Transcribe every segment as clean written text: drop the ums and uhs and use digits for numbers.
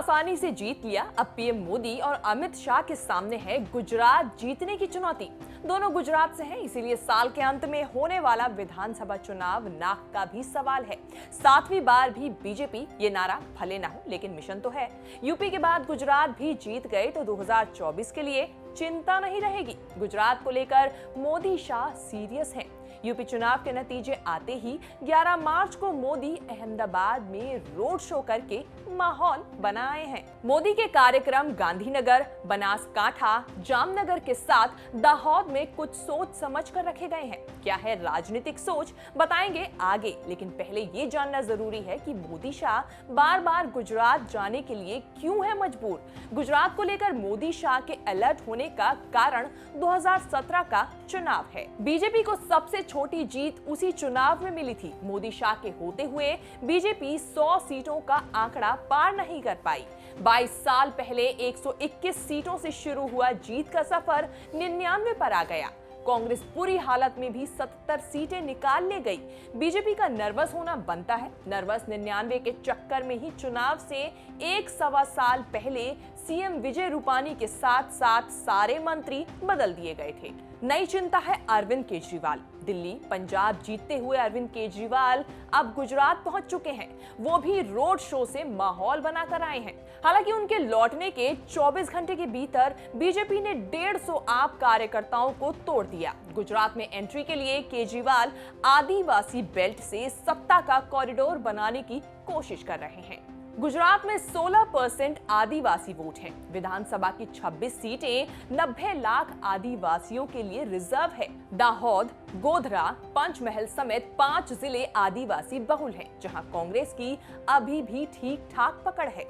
आसानी से जीत लिया। अब पीएम मोदी और अमित शाह के सामने है गुजरात जीतने की चुनौती। दोनों गुजरात से हैं, इसीलिए साल के अंत में होने वाला विधानसभा चुनाव नाक का भी सवाल है। 7वीं बार भी बीजेपी, ये नारा भले ना हो लेकिन मिशन तो है। यूपी के बाद गुजरात भी जीत गए तो 2024 के लिए चिंता नहीं रहेगी। गुजरात को लेकर मोदी शाह सीरियस हैं। यूपी चुनाव के नतीजे आते ही 11 मार्च को मोदी अहमदाबाद में रोड शो करके माहौल बनाए हैं। मोदी के कार्यक्रम गांधीनगर, बनासकांठा, जामनगर के साथ दाहोद में कुछ सोच समझ कर रखे गए हैं। क्या है राजनीतिक सोच, बताएंगे आगे, लेकिन पहले ये जानना जरूरी है कि मोदी शाह बार बार गुजरात जाने के लिए क्यों है मजबूर। गुजरात को लेकर मोदी शाह के अलर्ट होने का कारण 2017 का चुनाव है। बीजेपी को सबसे छोटी जीत उसी चुनाव में मिली थी। मोदी शाह के होते हुए बीजेपी 100 सीटों का आंकड़ा पार नहीं कर पाई। 22 साल पहले 121 सीटों से शुरू हुआ जीत का सफर 99 पर आ गया। कांग्रेस पूरी हालत में भी 70 सीटें निकाल ले गई। बीजेपी का नर्वस होना बनता है। नर्वस 99 के चक्कर में ही चुनाव से 1.25 साल पहले सीएम विजय रूपानी के साथ साथ सारे मंत्री बदल दिए गए थे। नई चिंता है अरविंद केजरीवाल। दिल्ली, पंजाब जीतते हुए अरविंद केजरीवाल अब गुजरात पहुंच चुके हैं। वो भी रोड शो से माहौल बनाकर आए हैं। हालांकि उनके लौटने के 24 घंटे के भीतर बीजेपी ने 150 आप कार्यकर्ताओं को तोड़ दिया। गुजरात में एंट्री के लिए केजरीवाल आदिवासी बेल्ट से सत्ता का कॉरिडोर बनाने की कोशिश कर रहे हैं। गुजरात में 16% आदिवासी वोट हैं। विधानसभा की 26 सीटें 90 लाख आदिवासियों के लिए रिजर्व है। दाहोद, गोधरा, पंचमहल समेत 5 जिले आदिवासी बहुल हैं, जहां कांग्रेस की अभी भी ठीक ठाक पकड़ है।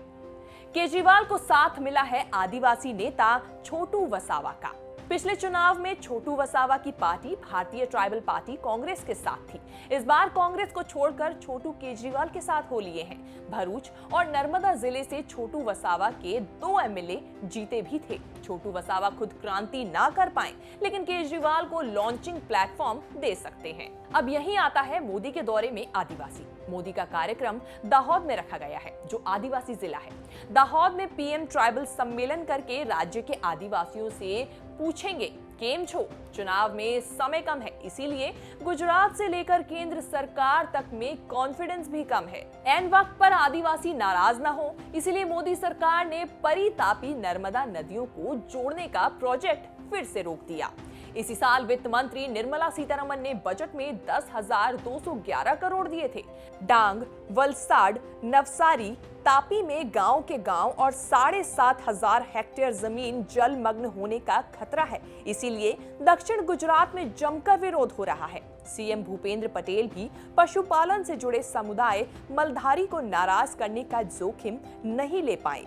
केजरीवाल को साथ मिला है आदिवासी नेता छोटू वसावा का। पिछले चुनाव में छोटू वसावा की पार्टी भारतीय ट्राइबल पार्टी कांग्रेस के साथ थी। इस बार कांग्रेस को छोड़कर छोटू केजरीवाल के साथ हो लिए हैं। भरूच और नर्मदा जिले से छोटू वसावा के 2 एमएलए जीते भी थे। छोटू वसावा खुद क्रांति ना कर पाए, लेकिन केजरीवाल को लॉन्चिंग प्लेटफॉर्म दे सकते हैं। अब यही आता है मोदी के दौरे में आदिवासी। मोदी का कार्यक्रम दाहोद में रखा गया है, जो आदिवासी जिला है। दाहोद में पीएम ट्राइबल सम्मेलन करके राज्य के आदिवासियों से पूछेंगे केम छो। चुनाव में समय कम है, इसीलिए गुजरात से लेकर केंद्र सरकार तक में कॉन्फिडेंस भी कम है। एन वक्त पर आदिवासी नाराज ना हो, इसीलिए मोदी सरकार ने परी तापी नर्मदा नदियों को जोड़ने का प्रोजेक्ट फिर से रोक दिया। इसी साल वित्त मंत्री निर्मला सीतारमण ने बजट में 10,211 करोड़ दिए थे। डांग, वलसाड, नवसारी, तापी में गांव के गांव और 7,500 हेक्टेयर जमीन जलमग्न होने का खतरा है। इसीलिए दक्षिण गुजरात में जमकर विरोध हो रहा है। सीएम भूपेंद्र पटेल भी पशुपालन से जुड़े समुदाय मलधारी को नाराज करने का जोखिम नहीं ले पाए।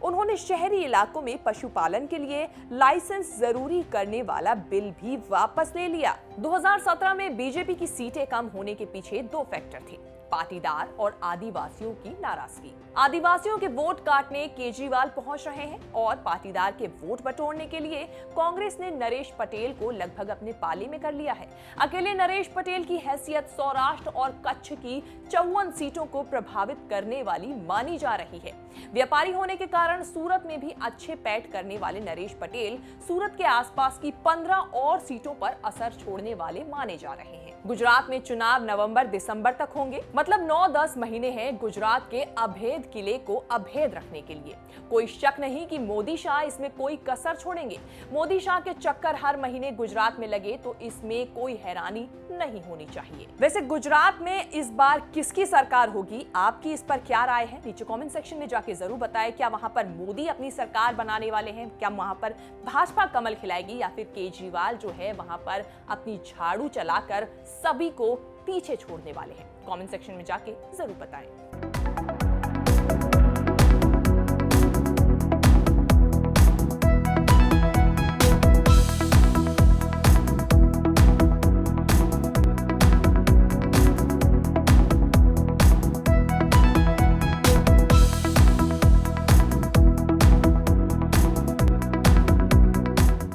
उन्होंने शहरी इलाकों में पशुपालन के लिए लाइसेंस जरूरी करने वाला बिल भी वापस ले लिया। 2017 में बीजेपी की सीटें कम होने के पीछे 2 फैक्टर थे, पाटीदार और आदिवासियों की नाराजगी। आदिवासियों के वोट काटने केजरीवाल पहुंच रहे हैं और पाटीदार के वोट बटोरने के लिए कांग्रेस ने नरेश पटेल को लगभग अपने पाले में कर लिया है। अकेले नरेश पटेल की हैसियत सौराष्ट्र और कच्छ की 54 सीटों को प्रभावित करने वाली मानी जा रही है। व्यापारी होने के कारण सूरत में भी अच्छे पैठ करने वाले नरेश पटेल सूरत के आसपास की 15 और सीटों पर असर छोड़ने वाले माने जा रहे हैं। गुजरात में चुनाव नवंबर-दिसंबर तक होंगे, मतलब 9-10 महीने हैं गुजरात के अभेद किले को अभेद रखने के लिए। कोई शक नहीं कि मोदी शाह इसमें कोई कसर छोड़ेंगे। मोदी शाह के चक्कर हर महीने गुजरात में लगे तो इसमें कोई हैरानी नहीं होनी चाहिए। वैसे गुजरात में इस बार किसकी सरकार होगी, आपकी इस पर क्या राय है? नीचे कमेंट सेक्शन में जाके जरूर बताएं। क्या वहां पर मोदी अपनी सरकार बनाने वाले हैं? क्या वहां पर भाजपा कमल खिलाएगी या फिर केजरीवाल जो है वहां पर अपनी झाड़ू चलाकर सभी को पीछे छोड़ने वाले हैं? कमेंट सेक्शन में जाके जरूर बताएं।